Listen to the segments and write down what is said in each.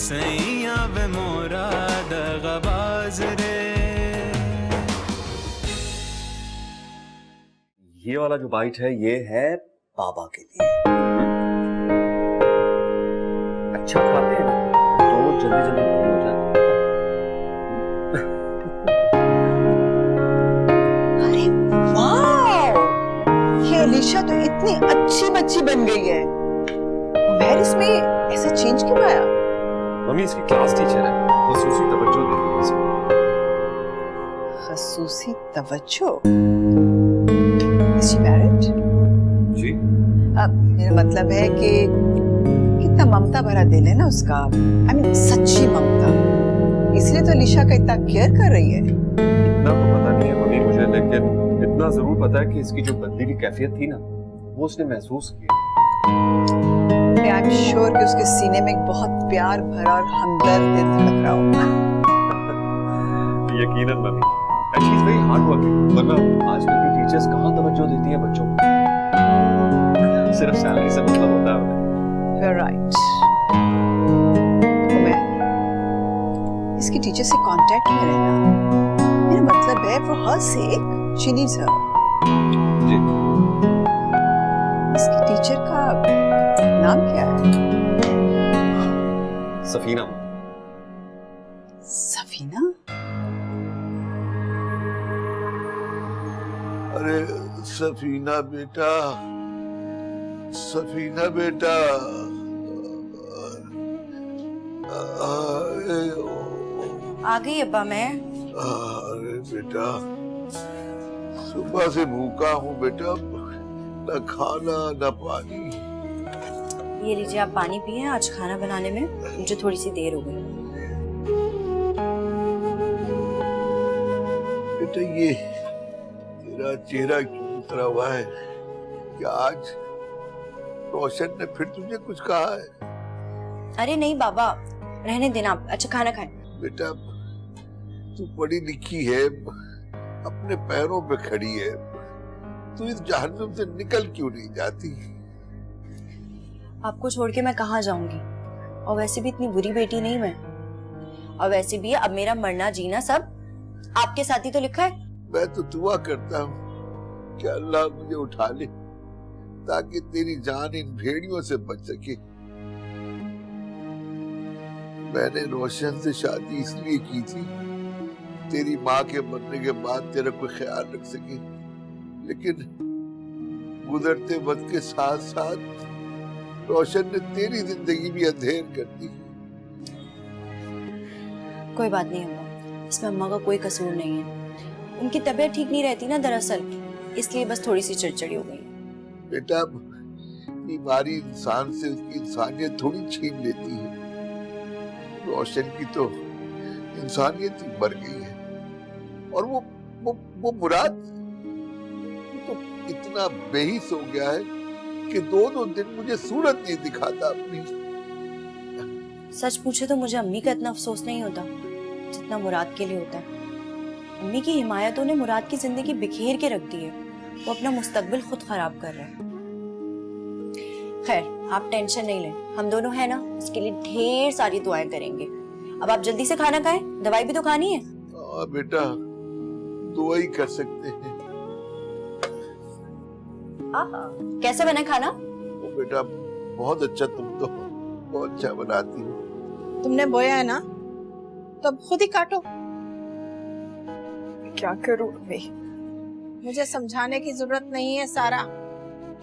सैया वे मोरा दगाबाज रे। ये वाला जो बाइट है ये है बाबा के लिए। अच्छा खाते हैं तो जल्दी जल्दी बड़े हो जाते हैं। अरे वाह, ये अलीशा तो इतनी अच्छी बच्ची बन गई है। उमैर इसमें ऐसा चेंज क्यों आया? मम्मी इसकी क्लास टीचर है, खसूसी तवज्जो देती है इसको। खसूसी तवज्जो? Is she married? जी? अब मेरा मतलब है कि कितना ममता भरा दिल है ना उसका। I mean, सच्ची ममता, इसलिए तो अलीशा का इतना केयर कर रही है। इतना तो पता नहीं है मम्मी मुझे, लेकिन इतना जरूर पता है कि इसकी जो बदली कैफियत थी ना वो उसने महसूस की। आई एम श्योर कि उसके सीने में एक बहुत प्यार भरा और हमदर्द दिल धड़क रहा होगा। यकीनन mummy, and she's very hard working, वरना आजकल की टीचर्स कहाँ तवज्जो देती हैं बच्चों को, सिर्फ सैलरी से मतलब होता है उन्हें। You're right. उमैर, इसकी टीचर से कांटेक्ट में रहना। मेरा मतलब है for her sake, she needs her. जी। इसकी टीचर का नाम क्या है? सफीना। सफीना? अरे सफीना बेटा, सफीना बेटा। आ गई अब्बा मैं। अरे बेटा, सुबह से भूखा हूँ बेटा, न खाना न पानी। ये लीजिए आप पानी पिए, आज खाना बनाने में मुझे थोड़ी सी देर हो गई। बेटा ये तेरा चेहरा क्यों उतरा हुआ है? क्या आज रोशन ने फिर तुझे कुछ कहा है? अरे नहीं बाबा, रहने देना आप, अच्छा खाना खाएं। बेटा तू पढ़ी लिखी है, अपने पैरों पे खड़ी है, तू इस जहन्नुम से निकल क्यों नहीं जाती? आपको छोड़ के मैं कहाँ जाऊंगी, और वैसे भी इतनी बुरी बेटी नहीं मैं। और वैसे भी अब मेरा मरना जीना सब आपके साथ ही तो लिखा है। मैं तो दुआ करता हूँ कि अल्लाह मुझे उठा ले ताकि तेरी जान इन भेड़ियों से बच सके। मैंने रोशन से शादी इसलिए की थी तेरी माँ के मरने के बाद तेरा कोई ख्याल रख सके, लेकिन गुजरते वक्त के साथ साथ रोशन ने तेरी जिंदगी भी अंधेर कर दी। कोई बात नहीं अम्मा, इसमें अम्मा का कोई कसूर नहीं है। उनकी तबीयत ठीक नहीं रहती ना दरअसल, इसलिए बस थोड़ी सी चिड़चिड़ी हो गई। बेटा बीमारी इंसान से उसकी इंसानियत थोड़ी छीन लेती है। रोशन की तो इंसानियत ही मर गई है, और वो मुराद तो इतना बेहिस हो गया है कि दो दिन मुझे सूरत नहीं दिखाता अपनी। सच पूछे तो मुझे अम्मी का इतना अफसोस नहीं होता जितना मुराद के लिए होता है। अम्मी की हिमायतों ने मुराद की जिंदगी बिखेर के रख दी है, वो अपना मुस्तकबिल खुद खराब कर रहा है। खैर आप टेंशन नहीं लें, हम दोनों हैं ना, उसके लिए ढेर सारी दुआएं करेंगे। अब आप जल्दी से खाना खाएं, दवाई भी तो खानी है। बेटा दुआ ही कर सकते हैं। कैसे बना खाना? वो बेटा बहुत अच्छा, तुम तो बहुत अच्छा बनाती हो। तुमने बोया है ना, तो अब खुद ही काटो। क्या करूं भाई, मुझे समझाने की जरूरत नहीं है सारा।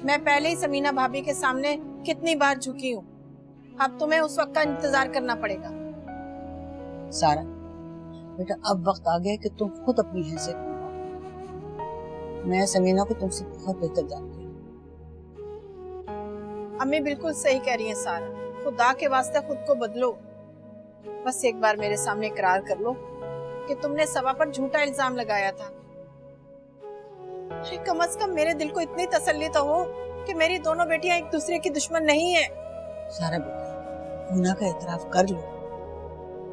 मैं पहले ही समीना भाभी के सामने कितनी बार झुकी हूँ, अब तुम्हें उस वक्त का इंतजार करना पड़ेगा। सारा बेटा, अब वक्त आ गया कि तुम खुद अपनी हैसियत निभाओ। मैं समीना को तुमसे बहुत बेहतर जानती हूँ। अम्मी बिल्कुल सही कह रही है सारा, खुदा के वास्ते खुद को बदलो। बस एक बार मेरे सामने इकरार कर लो कि तुमने सवा पर झूठा इल्जाम लगाया था। कम से कम मेरे दिल को इतनी तसल्ली तो हो कि मेरी दोनों बेटियां एक दूसरे की दुश्मन नहीं है। सारा बेटा, गुनाह का एतराफ कर लो,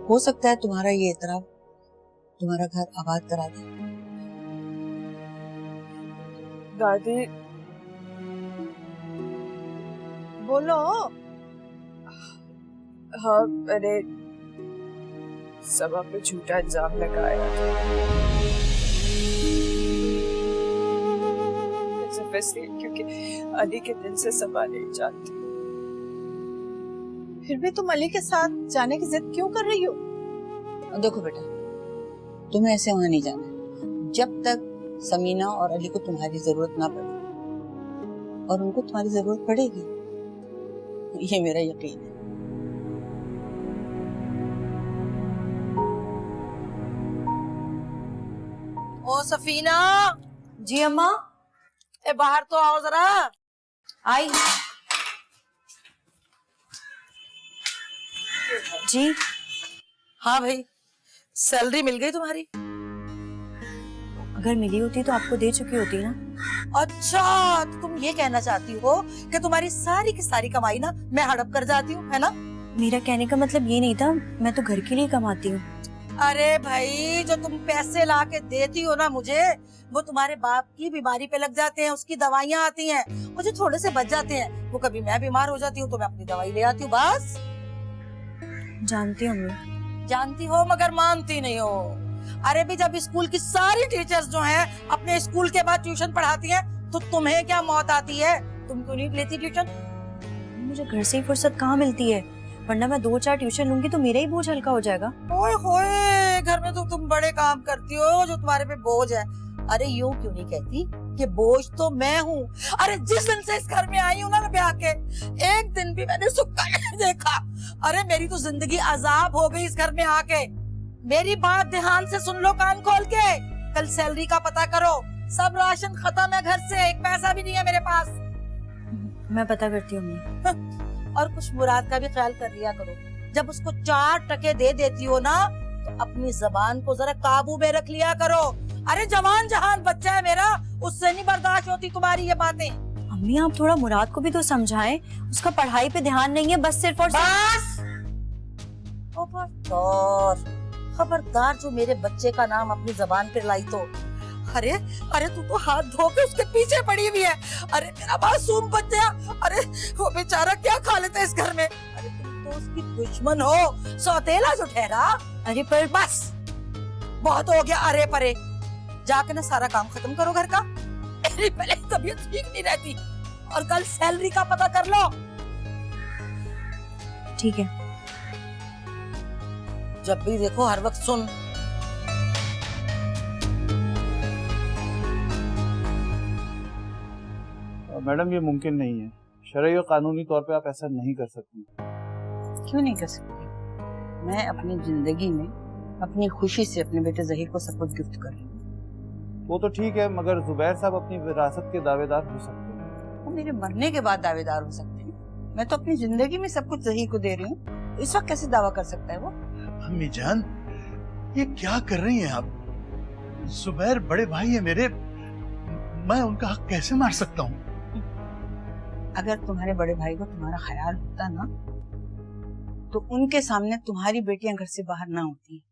हो सकता है तुम्हारा ये एतराफ तुम्हारा घर आबाद करा दे। दादी बोलो। हाँ, मैंने सबा पे झूठा इल्जाम लगाया था। सिर्फ इसलिए क्योंकि अली के दिल से सबा नहीं जानती। फिर भी तुम अली के साथ जाने की जिद क्यों कर रही हो? देखो बेटा, तुम्हें ऐसे वहां नहीं जाना है जब तक समीना और अली को तुम्हारी जरूरत ना पड़े, और उनको तुम्हारी जरूरत पड़ेगी, ये मेरा यकीन है। ओ सफीना, जी अम्मा। ए बाहर तो आओ जरा। आई जी। हाँ भाई, सैलरी मिल गई तुम्हारी? अगर मिली होती तो आपको दे चुकी होती ना। अच्छा, तो तुम ये कहना चाहती हो कि तुम्हारी सारी की सारी कमाई ना मैं हड़प कर जाती हूँ, है ना? मेरा कहने का मतलब ये नहीं था, मैं तो घर के लिए कमाती हूँ। अरे भाई, जो तुम पैसे ला के देती हो ना मुझे, वो तुम्हारे बाप की बीमारी पे लग जाते हैं, उसकी दवाइयाँ आती हैं, मुझे थोड़े से बच जाते हैं। वो कभी मैं बीमार हो जाती हूँ तो मैं अपनी दवाई ले आती हूँ, बस। जानती हूँ मैं। जानती हो मगर मानती नहीं हो। अरे भी जब स्कूल की सारी टीचर्स जो हैं अपने स्कूल के बाद ट्यूशन पढ़ाती हैं, तो तुम्हें क्या मौत आती है? तुम क्यों नहीं लेती ट्यूशन? मुझे घर से ही फुर्सत कहाँ मिलती है, वरना मैं 2-4 ट्यूशन लूंगी तो मेरा ही बोझ हल्का हो जाएगा। ओए होए, घर में तो तुम बड़े काम करती हो जो तुम्हारे पे बोझ है। अरे यूं क्यों नहीं कहती कि बोझ तो मैं हूँ? अरे जिस दिन से इस घर में आई हूँ ना मैं ब्याह के, एक दिन भी मैंने सुख का नहीं देखा। अरे मेरी तो जिंदगी अजाब हो गई इस घर में आके। मेरी बात ध्यान से सुन लो, कान खोल के। कल सैलरी का पता करो, सब राशन खत्म है घर से, एक पैसा भी नहीं है मेरे पास। मैं पता करती हूँ। और कुछ मुराद का भी ख्याल कर लिया करो। जब उसको 4 टके दे देती हो ना, तो अपनी जबान को जरा काबू में रख लिया करो। अरे जवान जहान बच्चा है मेरा, उससे नहीं बर्दाश्त होती तुम्हारी ये बातें। अम्मी, आप थोड़ा मुराद को भी तो समझाएं, उसका पढ़ाई पे ध्यान नहीं है, बस सिर्फ और बस। खबरदार जो मेरे बच्चे का नाम अपनी जबान पर लाई तो। अरे अरे, तू तो हाथ धो के उसके पीछे पड़ी हुई है। अरे मेरा मासूम बच्चा, अरे वो बेचारा क्या खा लेता है इस घर में। अरे तुम तो उसकी दुश्मन हो, सौतेला जो ठहरा। अरे पर बस बहुत हो गया अरे परे। जाके ना सारा काम खत्म करो घर का। मेरी पहले तबीयत ठीक नहीं रहती। और कल सैलरी का पता कर लो। ठीक है। जब भी देखो हर वक्त सुन। मैडम, ये मुमकिन नहीं है। शरई और कानूनी तौर पे आप ऐसा नहीं कर सकती। क्यों नहीं कर सकती? मैं अपनी जिंदगी में अपनी खुशी से अपने बेटे जहीर को सब कुछ गिफ्ट कर रही हूँ। वो तो ठीक है, मगर जुबैर साहब अपनी विरासत के दावेदार हो सकते हैं। वो मेरे मरने के बाद दावेदार हो सकते हैं। मैं तो अपनी जिंदगी में सब कुछ जहीर को दे रही हूँ, इस वक्त कैसे दावा कर सकता है वो? अम्मी जान, ये क्या कर रही हैं आप? जुबैर बड़े भाई है मेरे, मैं उनका हक कैसे मार सकता हूँ? अगर तुम्हारे बड़े भाई को तुम्हारा ख्याल होता ना, तो उनके सामने तुम्हारी बेटियां घर से बाहर ना होती।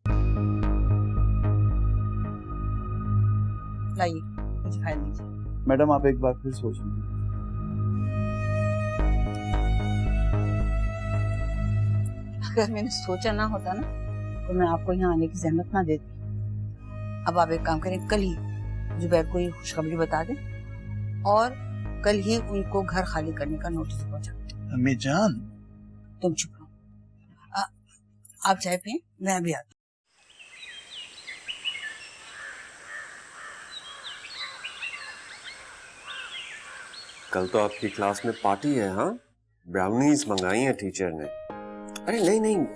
लाइए, मुझे फाइल दीजिए। मैडम, आप एक बार फिर सोच लीजिए। अगर मैंने सोचा ना होता ना, तो मैं आपको यहाँ आने की जहमत ना देती। अब आप एक काम करें, कल ही जुबैर को ये खुशखबरी बता दें और कल ही उनको घर खाली करने का नोटिस पहुंचा दें। अम्मी जान, तुम चुप रहो। आप चाय पिए, मैं अभी आता हूँ। कल तो आपकी क्लास में पार्टी है। हाँ, ब्राउनीज मंगाई हैं टीचर ने। अरे नहीं नहीं,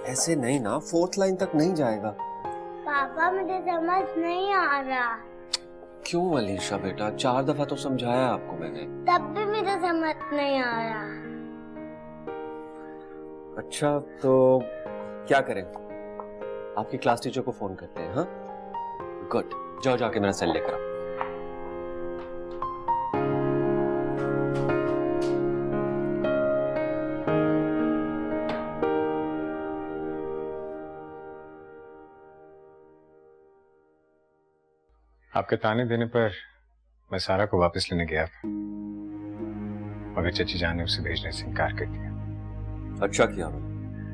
ऐसे नहीं ना, 4th लाइन तक नहीं जाएगा। पापा मुझे समझ नहीं आ रहा। क्यों अलीशा बेटा, 4 दफा तो समझाया आपको मैंने। तब भी मुझे समझ नहीं आ रहा। अच्छा तो क्या करें, आपकी क्लास टीचर को फोन करते हैं। हाँ गुड, जाओ जाके मेरा सेल लेकर आओ। आपके ताने देने पर मैं सारा को वापस लेने गया था, मगर चची जान ने उसे भेजने से इनकार कर दिया। अच्छा किया।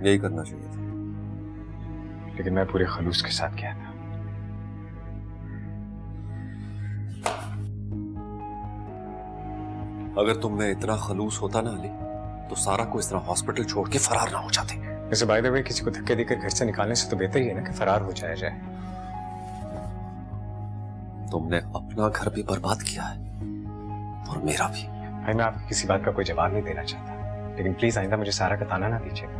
यही करना चाहिए था। लेकिन मैं पूरे खलूस के साथ गया था। अगर तुम में इतना खलूस होता ना अली, तो सारा को इस तरह हॉस्पिटल छोड़ के फरार ना हो जाते। वैसे बाय द वे, किसी को धक्के देकर घर से निकालने से तो बेहतर ही है ना कि फरार हो जाया जाए। तुमने अपना घर भी बर्बाद किया है और मेरा भी। भाई मैं आपकी किसी बात का कोई जवाब नहीं देना चाहता, लेकिन प्लीज आइंदा मुझे सारा का ताना ना दीजिएगा,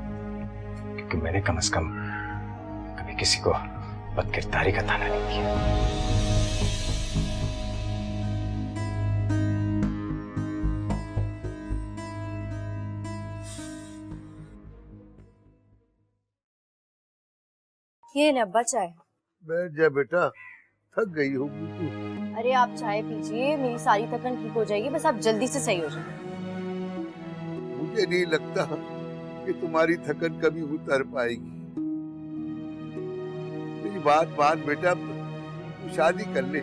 क्योंकि मैंने कम से कम कभी किसी को बदकिरदारी का ताना नहीं दिया। ये ले अब्बा चाय। बैठ जा बेटा, थक गई होगी तू। अरे आप चाय पीजिए, मेरी सारी थकन ठीक हो जाएगी, बस आप जल्दी से सही हो जाए। मुझे नहीं लगता कि तुम्हारी थकन कभी उतर पाएगी। मेरी बात मान बेटा, तू शादी कर ले।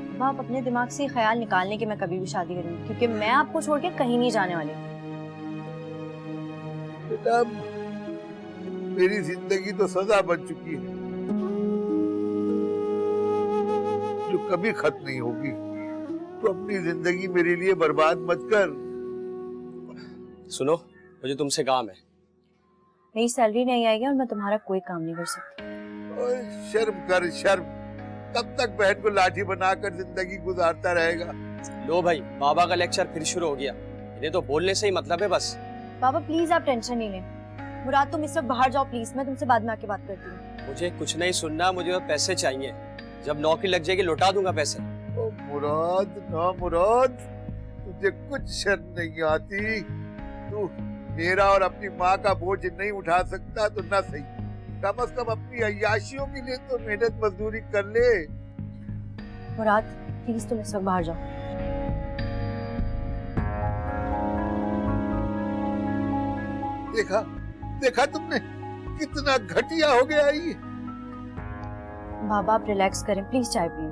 अब आप अपने दिमाग से ख्याल निकालने कि मैं कभी भी शादी करूंगी, क्योंकि मैं आपको छोड़ के कहीं नहीं जाने वाली। बेटा मेरी जिंदगी तो सजा बन चुकी है, जो कभी खत्म नहीं होगी। तो अपनी जिंदगी मेरे लिए बर्बाद मत कर। सुनो, मुझे तुमसे काम है। मेरी सैलरी नहीं आएगी और मैं तुम्हारा कोई काम नहीं कर सकती। ओए शर्म कर, शर्म। कब तक बहन को लाठी बनाकर जिंदगी गुजारता रहेगा? लो भाई, बाबा का लेक्चर फिर शुरू हो गया। इन्हें तो बोलने से ही मतलब है बस। बाबा प्लीज आप टेंशन नहीं लें। मुराद तुम इस वक्त बाहर जाओ प्लीज, मैं तुमसे बाद में आके बात करती हूँ। मुझे कुछ नहीं सुनना, मुझे तो पैसे चाहिए। जब नौकरी लग जाएगी लौटा दूंगा पैसे। ओ मुराद, ना मुराद, तुझे कुछ शर्म नहीं आती? तू मेरा और अपनी माँ का बोझ नहीं उठा सकता तो ना सही, कम से कम अपनी अय्याशियों के लिए तो मेहनत मजदूरी कर ले। मुराद प्लीज तुम इस वक्त बाहर जाओ। देखा देखा तुमने, कितना घटिया हो गया ये। बाबा आप रिलैक्स करें, प्लीज चाय पिए।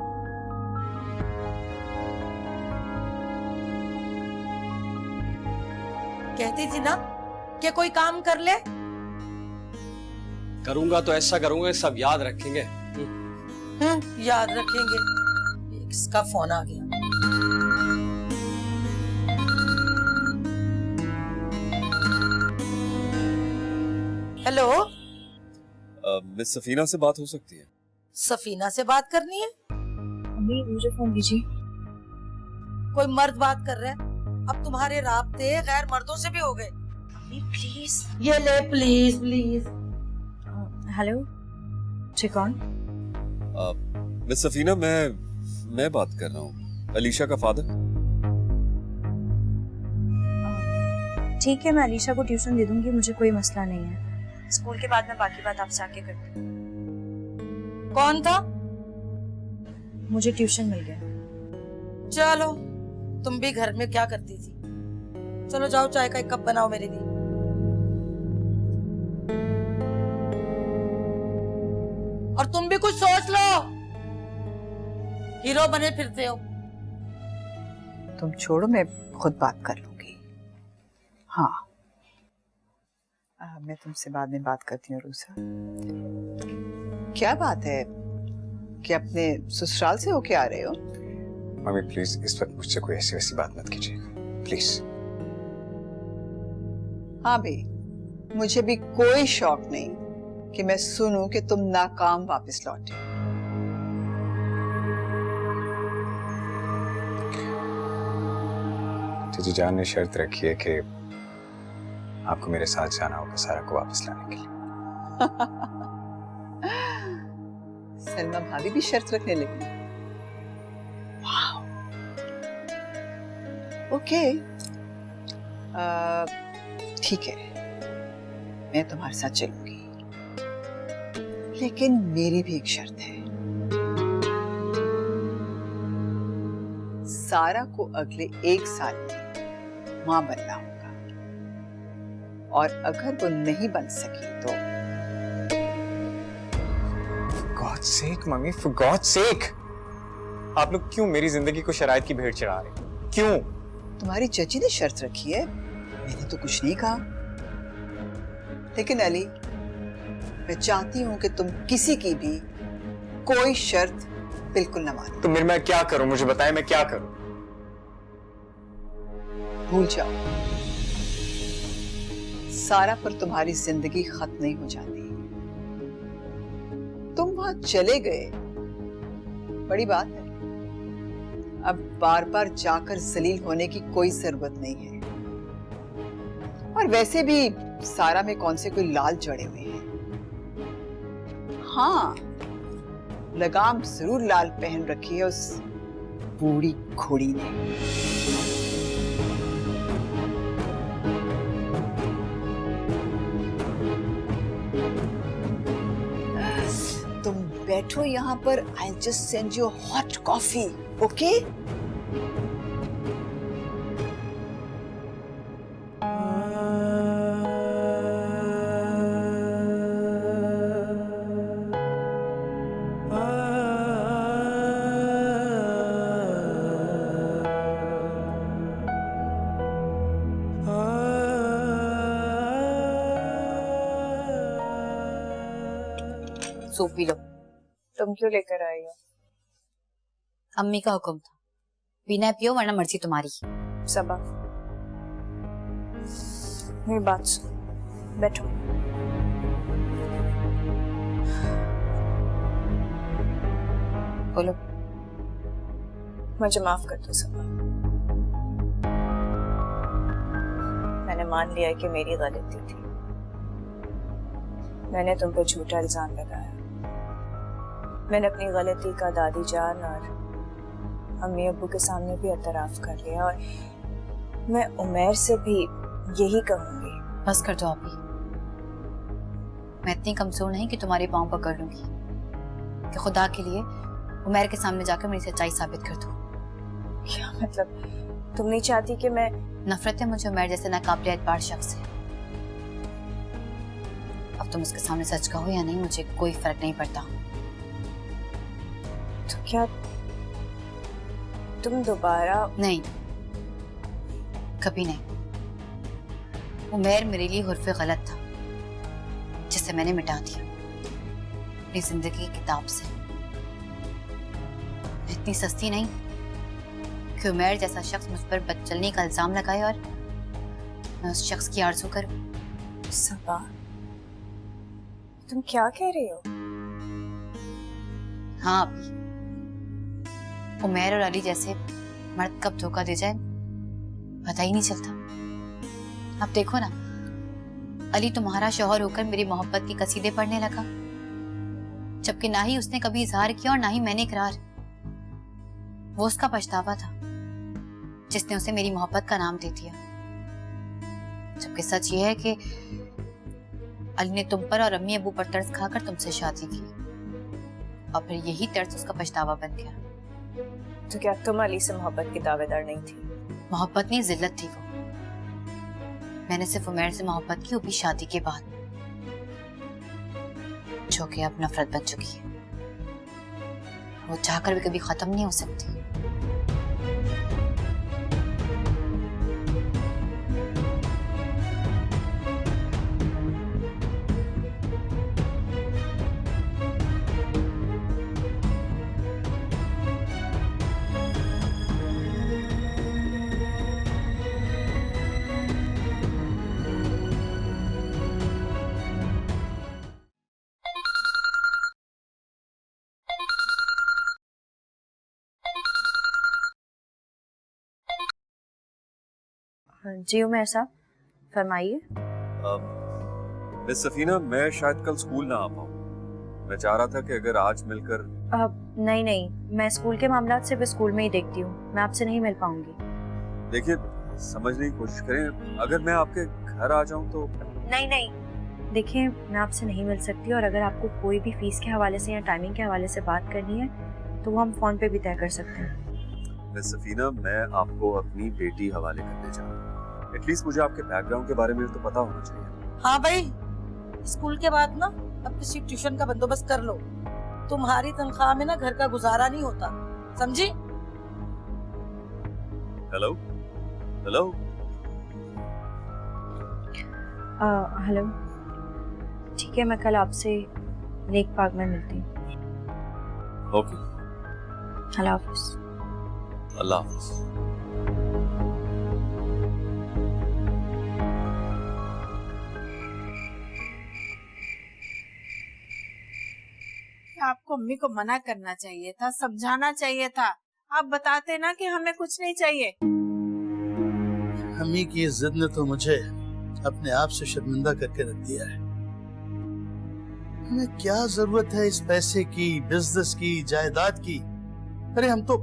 कहती थी ना कि कोई काम कर ले। करूंगा तो ऐसा करूंगा कि सब याद रखेंगे। याद रखेंगे। इसका फोन आ गया। हेलो, मिस सफीना से बात हो सकती है? सफीना से बात करनी है? अम्मी मुझे फोन दीजिए। कोई मर्द बात कर रहा है? अब तुम्हारे राब्ते गैर मर्दों से भी हो गए। अम्मी प्लीज। ये ले प्लीज प्लीज। हेलो, जी कौन? मिस सफीना, मैं बात कर रहा हूँ, अलीशा का फादर। ठीक है, मैं अलीशा को ट्यूशन दे दूंगी, मुझे कोई मसला नहीं है। स्कूल के बाद मैं बाकी बात आपसे आके करती हूँ। कौन था? मुझे ट्यूशन मिल गया। चलो, तुम भी घर में क्या करती थी? चलो जाओ, चाय का एक कप बनाओ मेरे लिए। और तुम भी कुछ सोच लो, हीरो बने फिरते हो। तुम छोड़ो, मैं खुद बात कर लूंगी। हाँ, मैं तुमसे बाद में बात करती हूँ रूसा। क्या बात है कि अपने ससुराल से होके आ रहे हो? मम्मी प्लीज इस वक्त मुझसे कोई ऐसी वैसी बात मत कीजिएगा प्लीज। हाँ भाई, मुझे भी कोई शौक नहीं कि मैं सुनूं कि तुम नाकाम वापस लौटे। जीजी जान ने शर्त रखी है कि आपको मेरे साथ जाना होगा सारा को वापस लाने के लिए। सलमा भाभी भी शर्त रखने लगी। ओके, ठीक है, मैं तुम्हारे साथ चलूंगी, लेकिन मेरी भी एक शर्त है। सारा को अगले 1 साल में मां बनना होगा, और अगर वो नहीं बन सकी तो God sake mummy, for God sake, आप लोग क्यों मेरी जिंदगी को शरायत की भेंट चढ़ा रहे हैं? क्यों? तुम्हारी चाची ने शर्त रखी है, मैंने तो कुछ नहीं कहा। लेकिन अली, मैं चाहती हूँ कि तुम किसी की भी कोई शर्त बिल्कुल न मानो। तो फिर मैं क्या करूं, मुझे बताएं मैं क्या करूं? भूल जाओ, सारा पर तुम्हारी जिंदगी खत्म नहीं हो जाती। तुम वहां चले गए, बड़ी बात है। अब बार बार जाकर जलील होने की कोई जरूरत नहीं है। और वैसे भी सारा में कौन से कोई लाल जड़े हुए हैं। हाँ, लगाम जरूर लाल पहन रखी है उस बूढ़ी घोड़ी ने। तुम बैठो यहाँ पर, I just send you hot coffee, okay? Soup पी लो। तुम क्यों लेकर आई हो? अम्मी का हुक्म था, पीना है पियो वरना मर्जी तुम्हारी। सबा, मेरी बात सुन, बैठो। बोलो। मुझे माफ कर दो सबा। मैंने मान लिया कि मेरी गलती थी। मैंने तुम पर झूठा इल्जाम लगाया। मैंने अपनी गलती का दादी जान और अम्मी अब्बू के सामने भी एतराफ कर लिया और मैं उमैर से भी यही कहूंगी। बस कर दो आप ही। मैं इतनी कमजोर नहीं कि तुम्हारे पांव पकड़ लूंगी कि खुदा के लिए उमैर के सामने जाकर मेरी सच्चाई साबित कर दो। क्या मतलब? तुम नहीं चाहती कि मैं? नफरत है मुझे उमैर जैसे नाकाबिल एतबार शख्स से। अब तुम उसके सामने सच कहो या नहीं, मुझे कोई फर्क नहीं पड़ता। तो क्या तुम दोबारा? नहीं, कभी नहीं। उमैर मेरे लिए हुर्फ़े गलत था जिसे मैंने मिटा दिया अपनी जिंदगी की किताब से। मैं इतनी सस्ती नहीं कि उमैर जैसा शख्स मुझ पर बदचलनी का इल्जाम लगाए और मैं उस शख्स की आरज़ू करूं। सबा, तुम क्या कह रही हो? हाँ अभी उमैर और अली जैसे मर्द कब धोखा दे जाए पता ही नहीं चलता। अब देखो ना, अली तुम्हारा शौहर होकर मेरी मोहब्बत की कसीदे पढ़ने लगा, जबकि ना ही उसने कभी इजहार किया और ना ही मैंने इकरार। वो उसका पछतावा था जिसने उसे मेरी मोहब्बत का नाम दे दिया, जबकि सच ये है कि अली ने तुम पर और अम्मी अबू पर तरस खाकर तुमसे शादी की और फिर यही तरस उसका पछतावा बन गया। तो क्या तुम अली से मोहब्बत की दावेदार नहीं थी? मोहब्बत नहीं, जिल्लत थी वो। मैंने सिर्फ उमैर से मोहब्बत की, वो भी शादी के बाद, जो कि अब नफरत बन चुकी है। वो चाहकर भी कभी खत्म नहीं हो सकती। जी उमैर साहब, फरमाइए। मिस सफीना, मैं शायद कल स्कूल ना आ पाऊँ। मैं चाह रहा था कि अगर आज मिलकर। नहीं नहीं, मैं स्कूल के मामलात सिर्फ स्कूल में ही देखती हूँ, मैं आपसे नहीं मिल पाऊंगी। देखिए, समझने की कोशिश करें, अगर मैं आपके घर आ जाऊँ तो। नहीं नहीं, देखिए मैं आपसे नहीं मिल सकती, और अगर आपको कोई भी फीस के हवाले से या टाइमिंग के हवाले से बात करनी है तो वो हम फोन पे भी तय कर सकते हैं। मिस सफीना, मैं आपको अपनी बेटी हवाले करने जा रहा हूँ। एटलीस्ट मुझे आपके बैकग्राउंड के बारे में तो पता होना चाहिए। हाँ भाई, स्कूल के बाद ना अब किसी ट्यूशन का बंदोबस्त कर लो। तुम्हारी तनख्वाह में ना घर का गुजारा नहीं होता, समझी? हेलो हेलो हेलो, ठीक है, मैं कल आपसे लेक पार्क में मिलती हूँ। ओके, अल्लाह हाफिज। अल्लाह हाफिज। आपको अम्मी को मना करना चाहिए था, समझाना चाहिए था। आप बताते ना कि हमें कुछ नहीं चाहिए। अम्मी की इस जिद ने तो मुझे अपने आप से शर्मिंदा करके रख दिया है। हमें क्या जरूरत है इस पैसे की, बिजनेस की, जायदाद की? अरे हम तो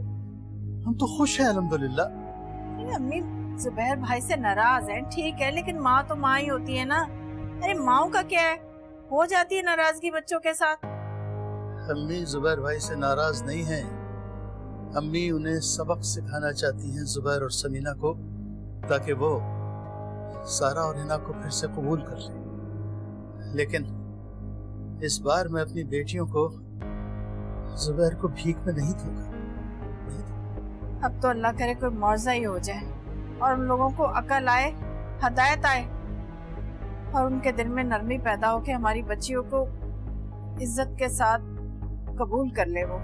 खुश हैं अल्हम्दुलिल्लाह। अरे अम्मी जुबैर भाई से नाराज हैं, ठीक है, लेकिन माँ तो माँ ही होती है ना। अरे माँ का क्या है, हो जाती है नाराजगी बच्चों के साथ। अम्मी जुबैर भाई से नाराज नहीं हैं। अम्मी उन्हें सबक सिखाना चाहती हैं, जुबैर और समीना को, ताकि वो सारा और हिना को फिर से कबूल कर ले। लेकिन इस बार मैं अपनी बेटियों को जुबैर को भीख में नहीं दूंगा। अब तो अल्लाह करे कोई मौजा ही हो जाए और उन लोगों को अकल आए, हदायत आए और उनके दिल में नरमी पैदा हो के हमारी बच्चियों को इज्जत के साथ कबूल कर ले वो।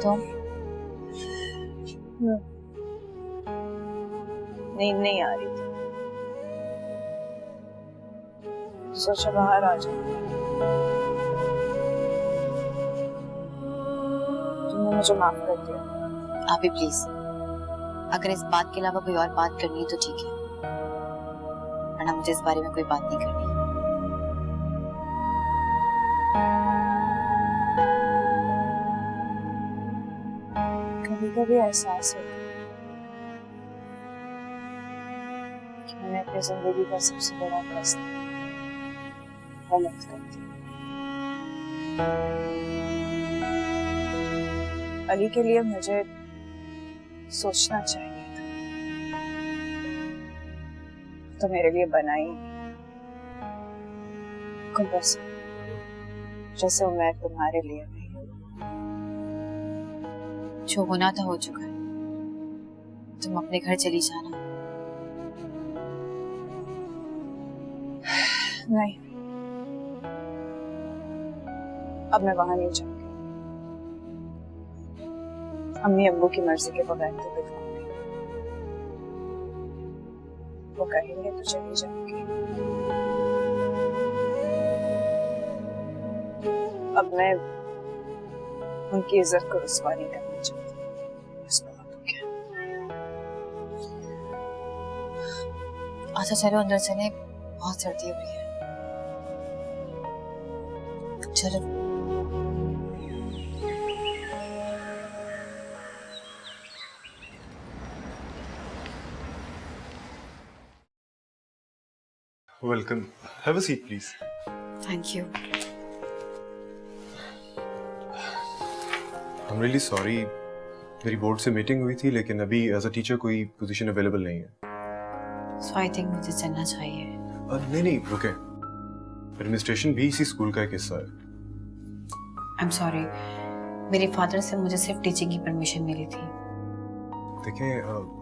तो नींद नहीं आ रही थी, सोचा बाहर आ जाओ। तुमने मुझे माफ कर दिया। आप ही प्लीज, अगर इस बात के अलावा कोई और बात करनी है तो ठीक है, वरना मुझे इस बारे में कोई बात नहीं करनी। कभी कभी एहसास होता है कि मैंने अपनी जिंदगी का सबसे बड़ा फैसला गलत कर दिया। अली के लिए मुझे सोचना चाहिए था, तो मेरे लिए बनाई कुछ बस जैसे उम्र तुम्हारे लिए नहीं। जो होना था हो चुका है, तुम अपने घर चली जाना। नहीं, अब मैं वहां नहीं जाऊंगी। अम्मी अब्बू की मर्जी के बगैर तो दिखाऊंगी, वो कहेंगे तो चली जाऊंगी। अब मैं उनकी इज्जत को रुस्वा नहीं करना चाहती। अच्छा चलो अंदर चले, बहुत सर्दी हो रही है। चलो। Welcome, have a seat please. Thank you. I am really sorry, मेरी बोर्ड से मीटिंग हुई थी, लेकिन अभी एज अ टीचर कोई पोजीशन अवेलेबल नहीं है। So I think मुझे चलना चाहिए। नहीं रुके, एडमिनिस्ट्रेशन भी इसी स्कूल का एक हिस्सा है। I'm sorry, मेरे फादर से मुझे सिर्फ टीचिंग की परमिशन मिली थी। देखें,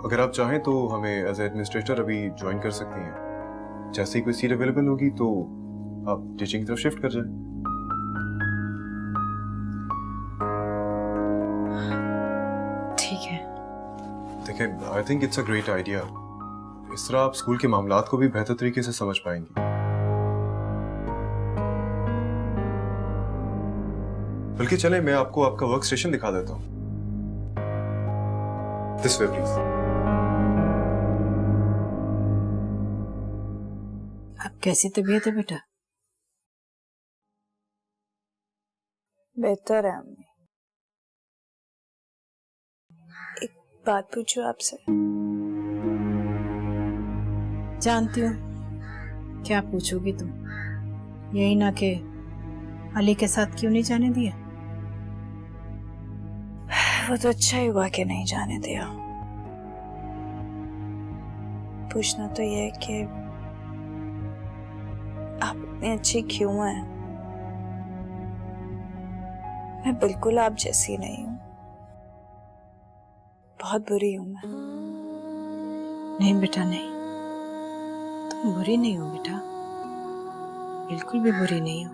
अगर आप चाहें तो हमें एज एडमिनिस्ट्रेटर अभी ज्वाइन कर सकती हैं। जैसे ही कोई सीट अवेलेबल होगी तो आप टीचिंग की तरफ शिफ्ट कर जाएं। ठीक है। देखें, I think it's a great idea. इस तरह आप स्कूल के मामलात को भी बेहतर तरीके से समझ पाएंगी। बल्कि चलें, मैं आपको आपका वर्क स्टेशन दिखा देता हूँ। This way please. अब कैसी तबीयत है बेटा? बेहतर है अम्मी। एक बात पूछूं आपसे? जानती हूँ क्या पूछोगी तुम। यही ना कि अली के साथ क्यों नहीं जाने दिया? वो तो अच्छा ही हुआ कि नहीं जाने दिया। पूछना तो ये है कि आप इतनी अच्छी क्यों हैं? मैं बिल्कुल आप जैसी नहीं हूँ, बहुत बुरी हूँ मैं। नहीं बेटा नहीं, तुम बुरी नहीं हो बेटा, बिल्कुल भी बुरी नहीं हो।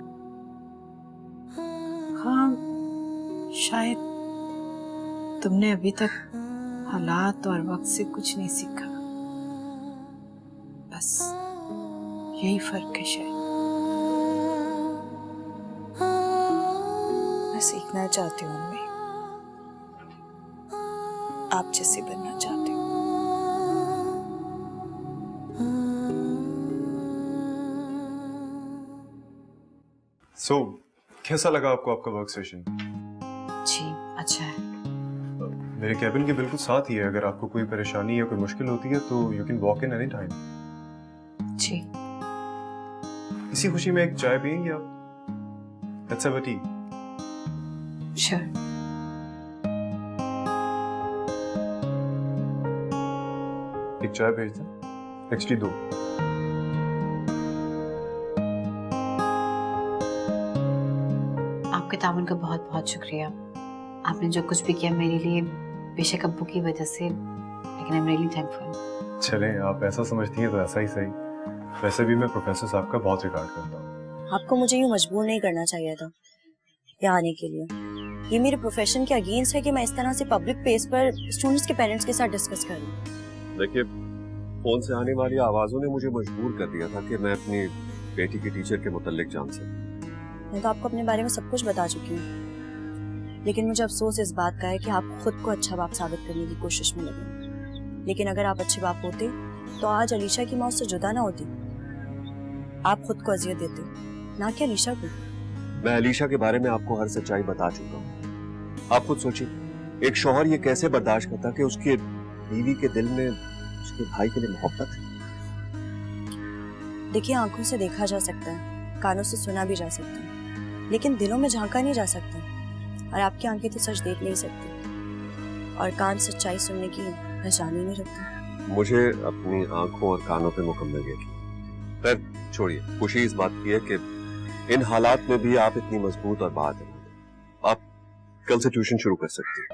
हाँ, शायद तुमने अभी तक हालात और वक्त से कुछ नहीं सीखा, बस यही फर्क है शायद। मैं सीखना चाहती हूँ मम्मी, आप जैसी बनना चाहती हूँ। सो कैसा लगा आपको आपका वर्क सेशन? जी अच्छा है। मेरे कैबिन के बिल्कुल साथ ही है, अगर आपको कोई परेशानी या कोई मुश्किल होती है तो you can walk in any time. जी। इसी खुशी में एक चाय पियेंगे आप? Let's have a tea. Sure. एक चाय भेज दें, एक्चुअली 2। आपके ताउन का बहुत बहुत शुक्रिया। आपने जो कुछ भी किया मेरे लिए, बेशक अब्बू की वजह से, लेकिन आई एम रियली थैंकफुल। चलें, आप ऐसा समझती हैं तो ऐसा ही सही। वैसे भी मैं प्रोफेसर साहब का बहुत रिगार्ड करता हूँ। आपको मुझे यूँ मजबूर नहीं करना चाहिए था यहाँ आने के लिए। ये मेरे प्रोफेशन के अगेंस्ट है कि मैं इस तरह से पब्लिक प्लेस पर स्टूडेंट्स के पेरेंट्स के साथ डिस्कस करूँ। देखिए, फोन से आने वाली आवाजों ने मुझे मजबूर कर दिया था कि मैं अपनी बेटी की टीचर के मुतालिक जान सकूं। मैं तो आपको अपने बारे में सब कुछ बता चुकी हूँ, लेकिन मुझे अफसोस इस बात का है कि आप खुद को अच्छा बाप साबित करने की कोशिश में लगे। लेकिन अगर आप अच्छे बाप होते तो आज अलीशा की मौत से जुदा ना होती। आप खुद को अजियत देते, ना कि अलीशा को। मैं अलीशा के बारे में आपको हर सच्चाई बता चुका हूँ। आप खुद सोचिए, एक शौहर ये कैसे बर्दाश्त करता कि उसके बीवी के दिल में उसके भाई के लिए मोहब्बत है। देखिए, आंखों से देखा जा सकता है, कानों से सुना भी जा सकता है, लेकिन दिलों में झांका नहीं जा सकता। और आपकी आंखें तो सच देख नहीं सकती, और कान सच्चाई सुनने की पहचान ही नहीं रखते। मुझे अपनी आंखों और कानों पे मुकम्मल यकीन। पर छोड़िए, खुशी इस बात की है कि इन हालात में भी आप इतनी मजबूत और बहादुर हैं। आप कल से ट्यूशन शुरू कर सकती हैं।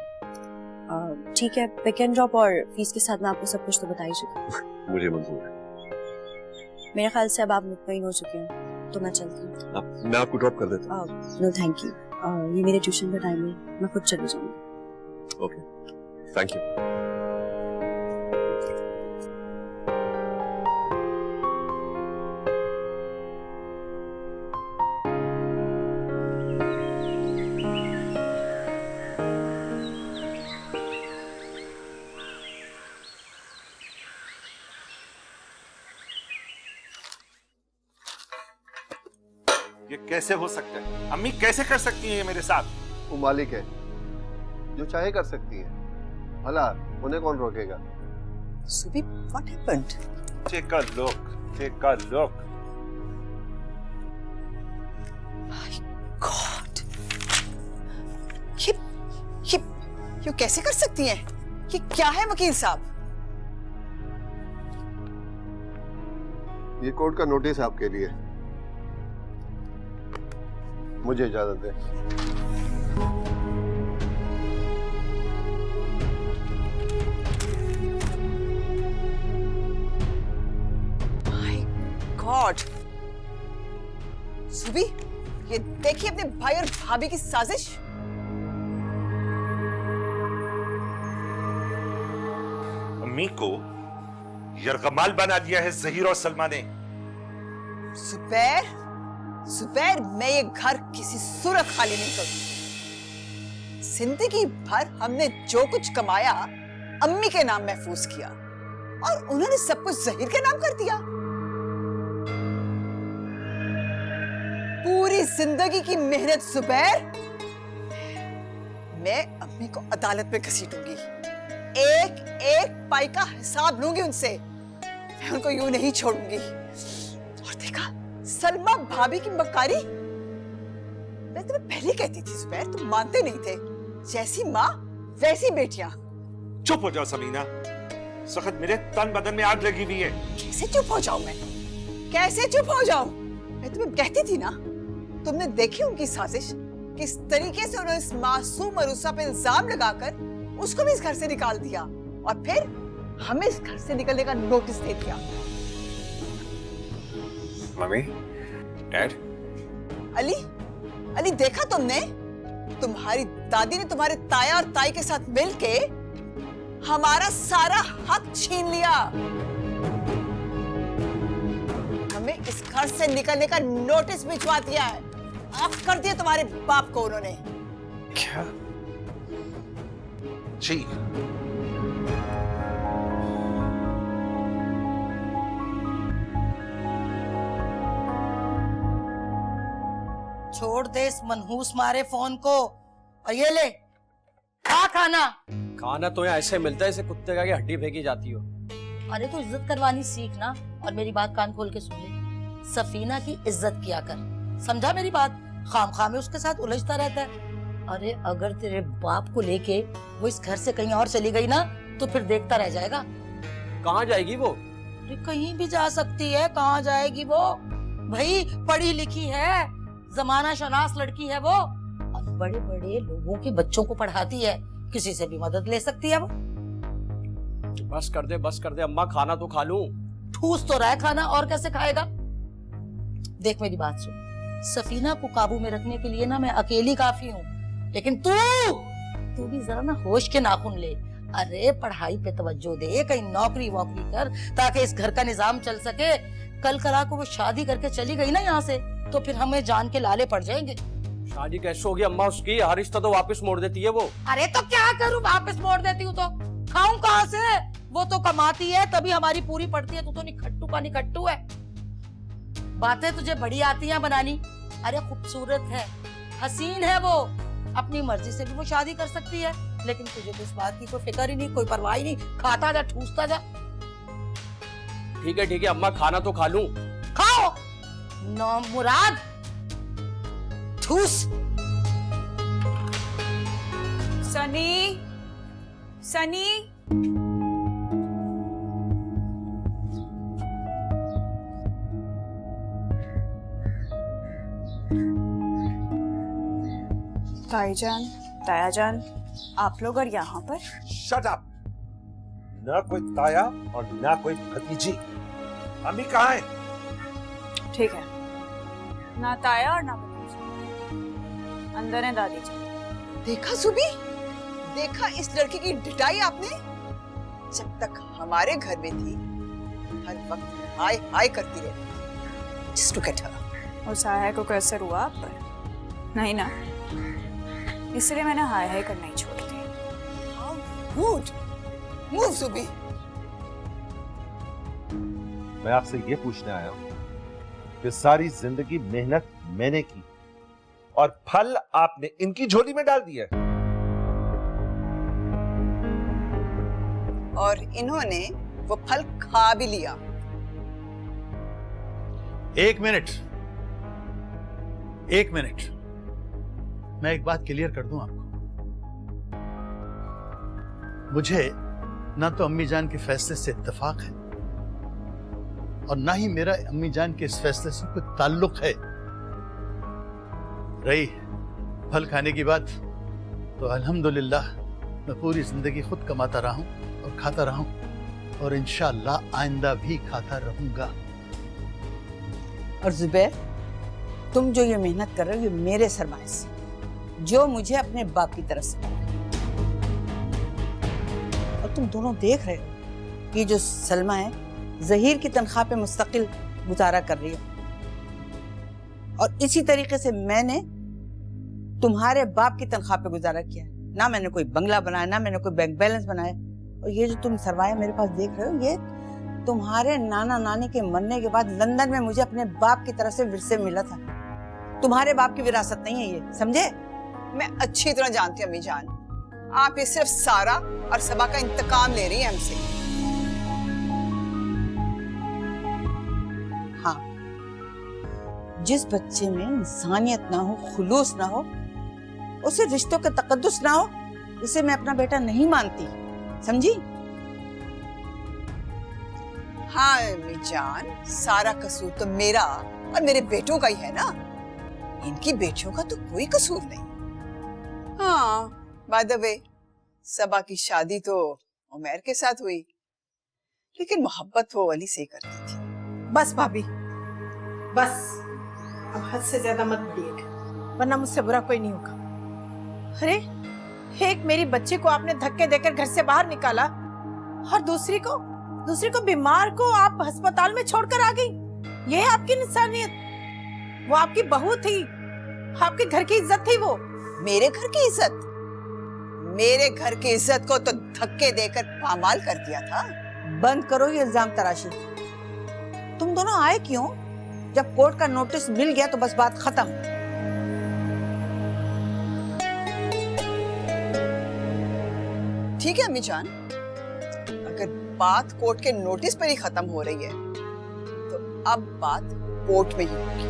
ठीक है, पिक एंड ड्रॉप और फीस के साथ मैं आपको सब कुछ तो बता ही चुकी हूँ। मुझे मंजूर है। मेरे ख्याल से अब आप मुतमईन हो चुके हैं, तो मैं चलती हूँ। मैं आपको ड्रॉप कर देता हूँ। नो थैंक यू, ये मेरे ट्यूशन का टाइम है, मैं खुद चली जाऊंगी। Okay, thank you. ये कैसे हो सकता है? अम्मी कैसे कर सकती हैं ये मेरे साथ? वो मालिक है, जो चाहे कर सकती है, भला उन्हें कौन रोकेगा? सुबी, what happened? Take a look, take a look. My God! ये कैसे कर सकती हैं? ये क्या है वकील साहब? ये कोर्ट का नोटिस आपके लिए। मुझे इजाजत दें। My God! सुबी, ये देखिए अपने भाई और भाभी की साजिश। अम्मी को यरगमाल बना दिया है ज़हीर और सलमा ने। जुबैर, मैं ये घर किसी सूरत खाली नहीं करूंगी। जिंदगी भर हमने जो कुछ कमाया अम्मी के नाम महफूज किया, और उन्होंने सब कुछ ज़हीर के नाम कर दिया। पूरी जिंदगी की मेहनत जुबैर, मैं अम्मी को अदालत में घसीटूंगी, एक एक पाई का हिसाब लूंगी उनसे। मैं उनको यूं नहीं छोड़ूंगी। और देखा सलमा भाभी की मक्कारी, मैं तुम्हें पहले कहती थी जुबैर, तुम मानते नहीं थे। जैसी माँ वैसी बेटियां। चुप हो जाओ समीना, इस वक्त मेरे तन बदन में आग लगी हुई है। कैसे चुप हो जाऊं मैं? कैसे चुप हो जाऊं? मैं तुम्हें कहती थी ना, तुमने देखी उनकी साजिश, किस तरीके से उन्होंने इस मासूम मरूसा पे इल्जाम लगाकर उसको भी इस घर से निकाल दिया और फिर हमें इस घर से निकलने का नोटिस दे दिया। मम्मी, डैड, अली देखा तुमने? तुम्हारी दादी ने तुम्हारे ताया और ताई के साथ मिलके हमारा सारा हक छीन लिया। हमें इस घर से निकलने का नोटिस भिजवा दिया है। माफ कर दिया तुम्हारे बाप को उन्होंने। क्या? जी। छोड़ दे इस मनहूस मारे फोन को और ये ले खा खाना। खाना तो यहाँ ऐसे मिलता है, इसे कुत्ते का हड्डी फेंकी जाती हो। अरे तो इज्जत करवानी सीखना और मेरी बात कान खोल के सुन ले। सफीना की इज्जत किया कर, समझा मेरी बात? खामखा में उसके साथ उलझता रहता है। अरे अगर तेरे बाप को लेके वो इस घर से कहीं और चली गई ना तो फिर देखता रह जाएगा। कहाँ जाएगी वो? अरे कहीं भी जा सकती है, कहाँ जाएगी वो? भाई पढ़ी लिखी है, जमाना शनास लड़की है वो, और बड़े बड़े लोगों के बच्चों को पढ़ाती है, किसी से भी मदद ले सकती है वो। बस कर दे अम्मा, खाना तो खा लूं। ठूस तो रहा है खाना, और कैसे खाएगा? देख मेरी बात सुन, सफीना को काबू में रखने के लिए ना मैं अकेली काफी हूँ, लेकिन तू भी जरा ना होश के नाखून ले। अरे पढ़ाई पे तवज्जो दे, कहीं नौकरी वोकरी कर ताकि इस घर का निजाम चल सके। कल कला को वो शादी करके चली गई ना यहाँ से तो फिर हमें जान के लाले पड़ जाएंगे। शादी कैसे होगी अम्मा उसकी? हर रिश्ता तो वापस मोड़ देती है वो। अरे तो क्या करूँ, वापस मोड़ देती हूँ तो खाऊं कहाँ से? वो तो कमाती है तभी हमारी पूरी पड़ती है, तू तो निखट्टू का निखट्टू है। बातें तुझे बड़ी आती हैं बनानी। अरे खूबसूरत है, हसीन है वो, अपनी मर्जी से भी वो शादी कर सकती है, लेकिन तुझे तो इस बात की कोई फिक्र ही नहीं, कोई परवाह ही नहीं। खाता जा, ठूसता जा। ठीक है अम्मा, खाना तो खा लूं। खाओ नौ मुराद, ठूस। सनी तायाजान, आप लोग और यहाँ पर? Shut up! ना कोई ताया और ना कोई भतीजी। अम्मी कहाँ है? ठीक है, ना ताया और ना भतीजी, अंदर है दादी जी। देखा सुबी, देखा इस लड़की की ढिठाई आपने? जब तक हमारे घर में थी हर वक्त हाय हाय करती रही। Just look at her। और साया को कैसे हुआ आप पर? नहीं ना, इसलिए मैंने हाय हाय करना ही छोड़ दी। How rude! Move सुबी। मैं आपसे ये पूछने आया हूं कि सारी जिंदगी मेहनत मैंने की और फल आपने इनकी झोली में डाल दिया। और इन्होंने वो फल खा भी लिया। एक मिनट, मैं एक बात क्लियर कर दूं आपको। मुझे ना तो अम्मी जान के फैसले से इत्तेफाक है और ना ही मेरा अम्मी जान के इस फैसले से कोई ताल्लुक है। रही फल खाने की बात, तो अल्हम्दुलिल्लाह मैं पूरी जिंदगी खुद कमाता रहा हूं और खाता रहा हूं और इंशाअल्लाह आइंदा भी खाता रहूंगा। और जुबैर, तुम जो ये मेहनत कर रहे हो ये मेरे सरमाए से, जो मुझे अपने बाप की तरफ से मिला। और तुम दोनों देख रहे हो कि जो सलमा है जहीर की तनख्वाह पे मुस्तकिल गुजारा कर रही है, और इसी तरीके से मैंने तुम्हारे बाप की तनख्वाह पे गुजारा किया। ना मैंने कोई बंगला बनाया, ना मैंने कोई बैंक बैलेंस बनाया। और ये जो तुम सरमाया मेरे पास देख रहे हो, ये तुम्हारे नाना नानी के मरने के बाद लंदन में मुझे अपने बाप की तरफ से विरसे मिला था। तुम्हारे बाप की विरासत नहीं है ये, समझे? मैं अच्छी तरह जानती हूँ अम्मी जान, आप ये सिर्फ सारा और सबा का इंतकाम ले रही हैं हमसे। हाँ, जिस बच्चे में इंसानियत ना हो, खुलूस ना हो, उसे रिश्तों का तकद्दुस ना हो, उसे मैं अपना बेटा नहीं मानती, समझी? हाँ अम्मी जान, सारा कसूर तो मेरा और मेरे बेटों का ही है ना। इनकी बेटियों का तो कोई कसूर नहीं। हाँ, बाय द वे, सबा की शादी तो उमैर के साथ हुई, लेकिन मोहब्बत वो अली से करती थी। बस भाभी, बस अब हद से ज्यादा मत बढ़िएगा, वरना मुझसे बुरा कोई नहीं होगा। अरे एक मेरी बच्ची को आपने धक्के देकर घर से बाहर निकाला, और दूसरी को बीमार को आप अस्पताल में छोड़कर आ गई। ये आपकी इंसानियत। वो आपकी बहू थी, आपके घर की इज्जत थी। वो मेरे घर की इज्जत? मेरे घर की इज्जत को तो धक्के देकर पामाल कर दिया था। बंद करो ये इल्जाम तराशी। तुम दोनों आए क्यों? जब कोर्ट का नोटिस मिल गया तो बस बात खत्म। ठीक है अम्मी जान, अगर बात कोर्ट के नोटिस पर ही खत्म हो रही है तो अब बात कोर्ट में ही होगी।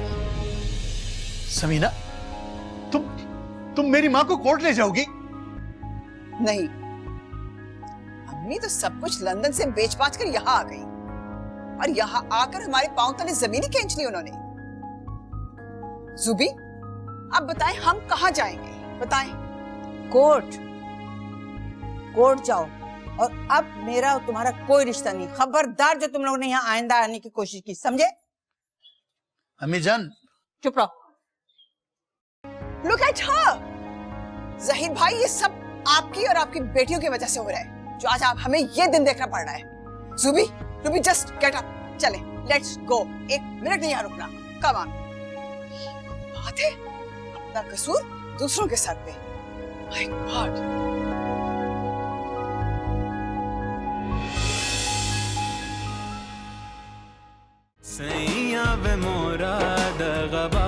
समीना, तुम मेरी माँ को कोर्ट ले जाओगी? नहीं, अम्मी तो सब कुछ लंदन से बेच बाच कर यहाँ आ गई, और यहाँ आकर हमारे पांव तले जमीन ही खींच ली उन्होंने। जुबी, अब बताएं हम कहाँ जाएंगे? बताएं। कोर्ट जाओ, और अब मेरा और तुम्हारा कोई रिश्ता नहीं। खबरदार जो तुम लोगों ने यहाँ आइंदा आने की कोशिश की, समझे? अम्मी जान, चुप रहो। Look at her! ज़हीर भाई, ये सब आपकी और आपकी बेटियों की वजह से हो रहा है, जो आज आप हमें ये दिन देखना पड़ रहा है। जुबी जस्ट गेट अप, चले, लेट्स गो। एक मिनट नहीं यहाँ रुकना। Come on. बात है अपना कसूर दूसरों के सर पे। My God. सैया वे मोरा दगबा